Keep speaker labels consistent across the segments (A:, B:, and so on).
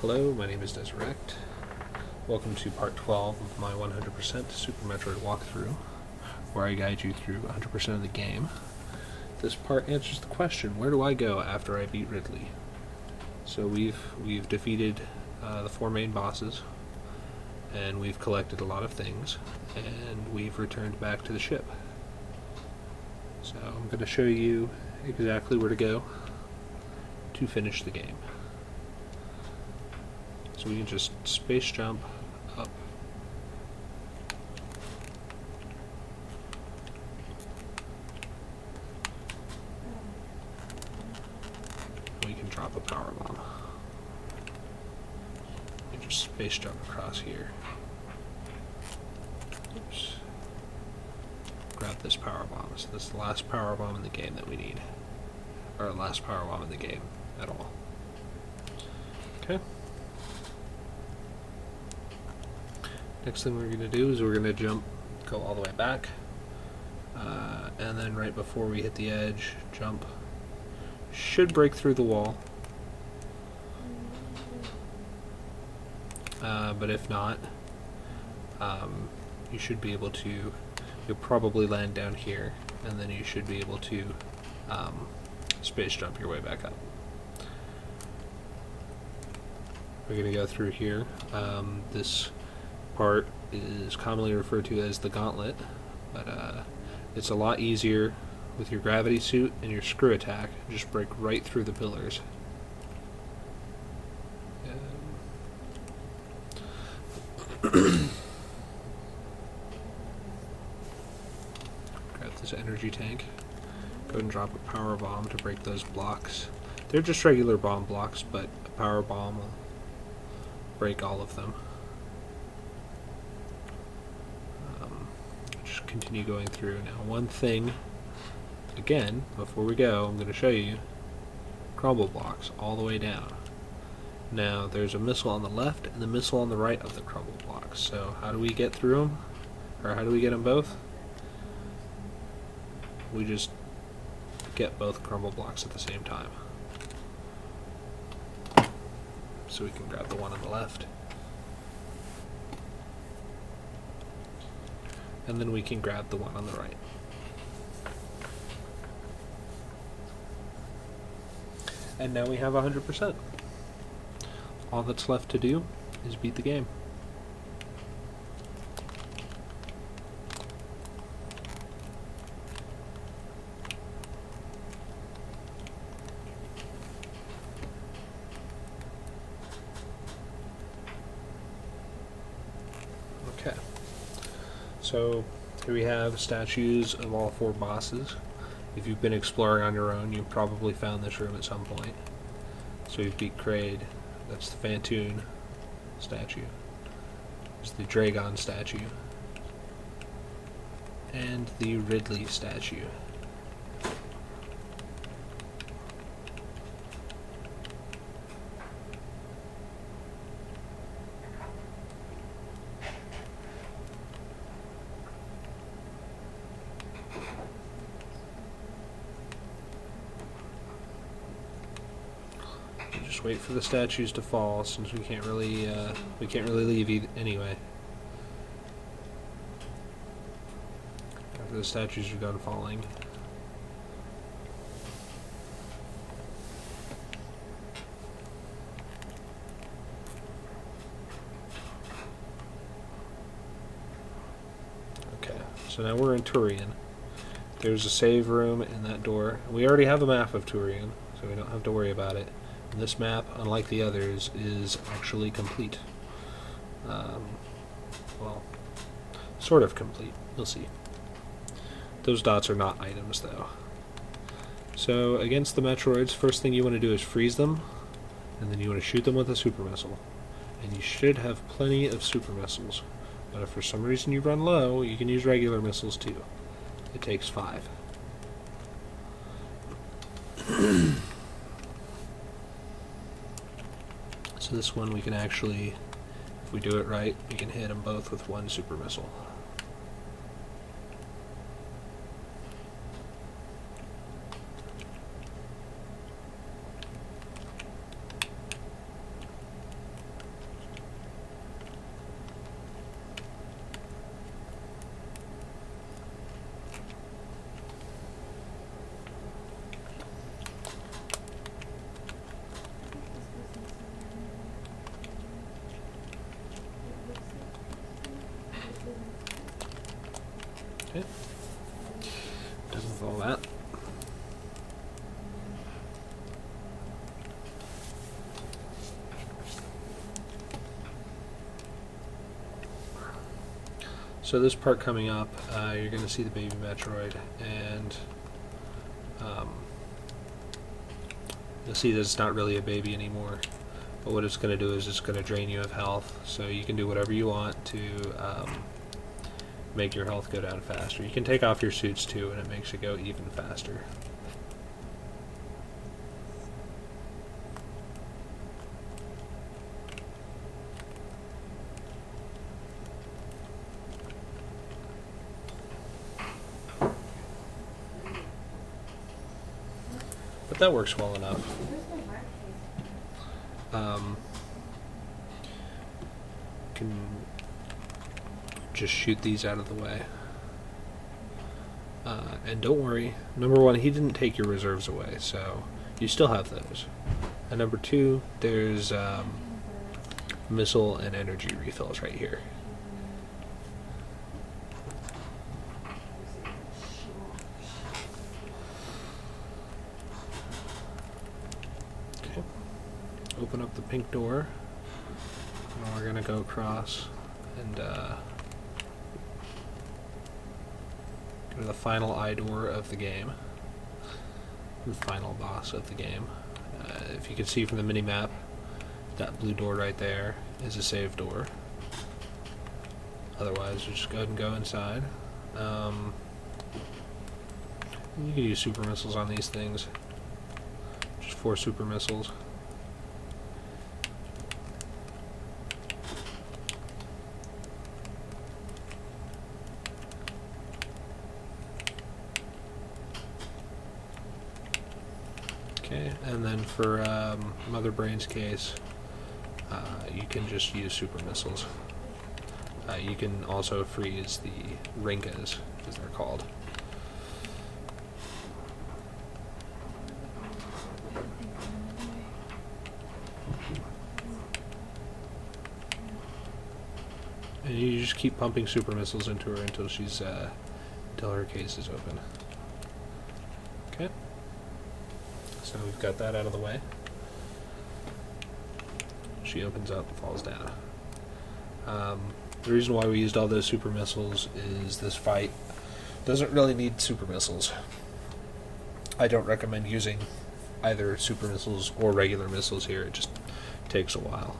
A: Hello, my name is Desirect. Welcome to part 12 of my 100% Super Metroid walkthrough, where I guide you through 100% of the game. This part answers the question, where do I go after I beat Ridley? So we've defeated the 4 main bosses, and we've collected a lot of things, and we've returned back to the ship. So I'm going to show you exactly where to go to finish the game. So we can just space jump up. We can drop a power bomb. We can just space jump across here. Oops. Grab this power bomb. So that's the last power bomb in the game that we need. Or last power bomb in the game at all. Okay. Next thing we're going to do is we're going to go all the way back, and then right before we hit the edge, jump. Should break through the wall, but if not, you should be able to, you'll probably land down here, and then you should be able to space jump your way back up. We're going to go through here. This part is commonly referred to as the gauntlet, but it's a lot easier with your gravity suit and your screw attack. Just break right through the pillars. Grab this energy tank. Go ahead and drop a power bomb to break those blocks. They're just regular bomb blocks, but a power bomb will break all of them. Just continue going through. Now, one thing, again, before we go, I'm going to show you crumble blocks all the way down. Now, there's a missile on the left and the missile on the right of the crumble blocks. So, how do we get through them? Or how do we get them both? We just get both crumble blocks at the same time. So we can grab the one on the left, and then we can grab the one on the right. And now we have 100%. All that's left to do is beat the game. Okay. So here we have statues of all 4 bosses. If you've been exploring on your own, you've probably found this room at some point. So we've beat Kraid. That's the Phantoon statue. There's the Dragon statue. And the Ridley statue. Just wait for the statues to fall, since we can't really leave anyway. After the statues are done falling. Okay, so now we're in Tourian. There's a save room in that door. We already have a map of Tourian, so we don't have to worry about it. This map, unlike the others, is actually complete. Well, sort of complete. You'll see. Those dots are not items, though. So, against the Metroids, first thing you want to do is freeze them, and then you want to shoot them with a super missile. And you should have plenty of super missiles. But if for some reason you run low, you can use regular missiles too. It takes 5. So this one we can actually, if we do it right, we can hit them both with 1 super missile. Okay. Done with all that. So this part coming up, you're going to see the baby Metroid, and you'll see that it's not really a baby anymore. But what it's going to do is it's going to drain you of health, so you can do whatever you want to make your health go down faster. You can take off your suits too, and it makes it go even faster. But that works well enough. Can just shoot these out of the way. And don't worry, number one, he didn't take your reserves away, so you still have those. And number two, there's missile and energy refills right here. Okay. Open up the pink door. And we're going to go across and go to the final eye door of the game. The final boss of the game. If you can see from the mini-map, that blue door right there is a save door. Otherwise, we'll just go ahead and go inside. You can use super missiles on these things. Just 4 super missiles. Okay, and then for Mother Brain's case, you can just use super missiles. You can also freeze the Rinkas, as they're called. And you just keep pumping super missiles into her until she's until her case is open. Okay. So we've got that out of the way. She opens up and falls down. The reason why we used all those super missiles is this fight doesn't really need super missiles. I don't recommend using either super missiles or regular missiles here. It just takes a while.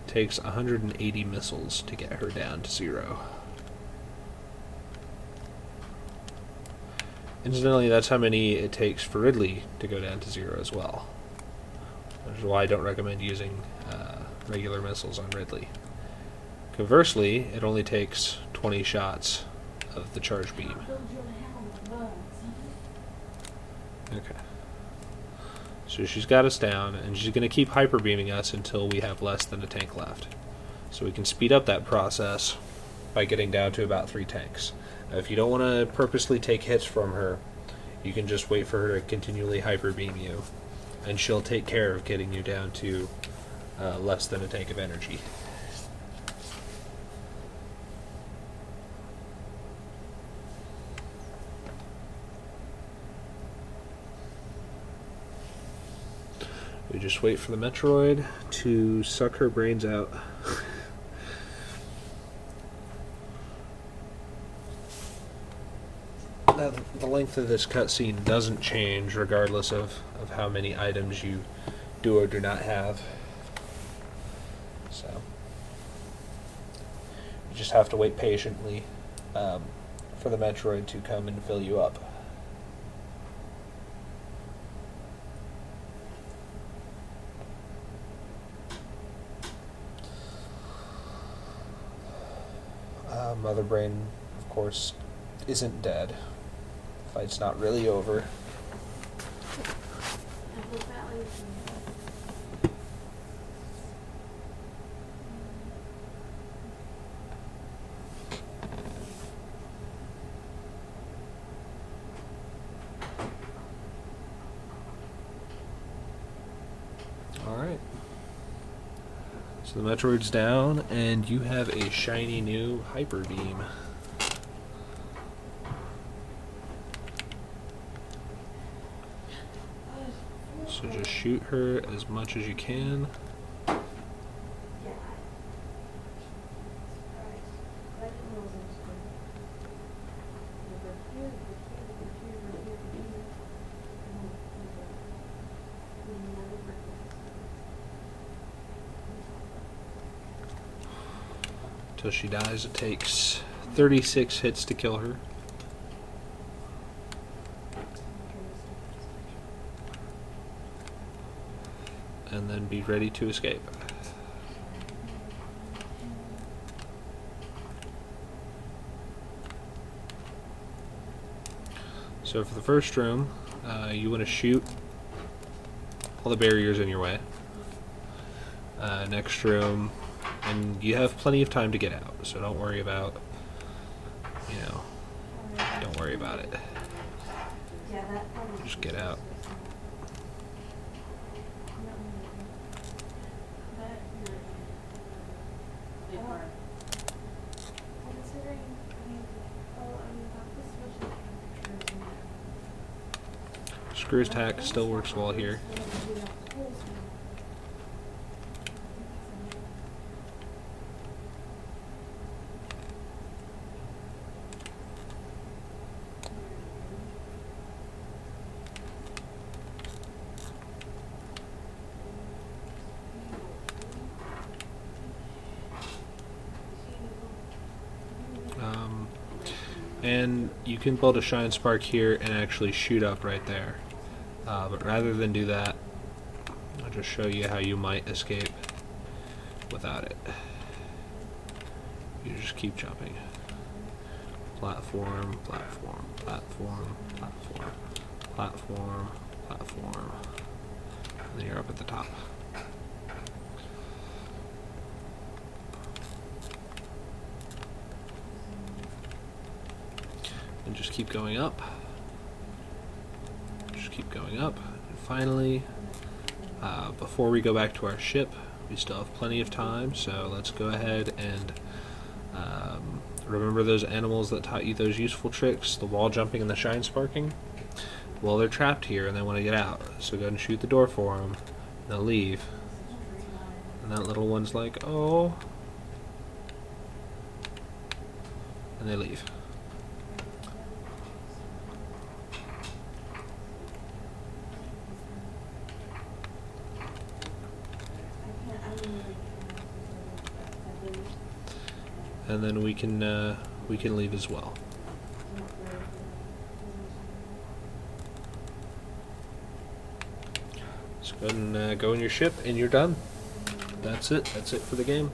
A: Takes 180 missiles to get her down to 0. Incidentally, that's how many it takes for Ridley to go down to 0 as well. Which is why I don't recommend using regular missiles on Ridley. Conversely, it only takes 20 shots of the charge beam. Okay. So she's got us down, and she's going to keep hyper beaming us until we have less than a tank left. So we can speed up that process by getting down to about 3 tanks. Now, if you don't want to purposely take hits from her, you can just wait for her to continually hyper beam you, and she'll take care of getting you down to less than a tank of energy. We just wait for the Metroid to suck her brains out. Now, the length of this cutscene doesn't change regardless of how many items you do or do not have. So, you just have to wait patiently for the Metroid to come and fill you up. Mother Brain, of course, isn't dead. The fight's not really over. Alright. So the Metroid's down, and you have a shiny new Hyper Beam. So just shoot her as much as you can. Till she dies. It takes 36 hits to kill her. And then be ready to escape. So for the first room, you want to shoot all the barriers in your way. Next room, and you have plenty of time to get out, so don't worry about, don't worry about it. Just get out. Screw attack still works well here. And you can build a shine spark here and actually shoot up right there. But rather than do that, I'll just show you how you might escape without it. You just keep jumping. Platform, platform, platform, platform, platform, platform. And then you're up at the top. And just keep going up. Just keep going up. And finally, before we go back to our ship, we still have plenty of time, so let's go ahead and remember those animals that taught you those useful tricks, the wall jumping and the shine sparking? Well, they're trapped here and they want to get out, so go ahead and shoot the door for them. They'll leave. And that little one's like, oh. And they leave. And then we can leave as well. So go ahead and go in your ship, and you're done. That's it. That's it for the game.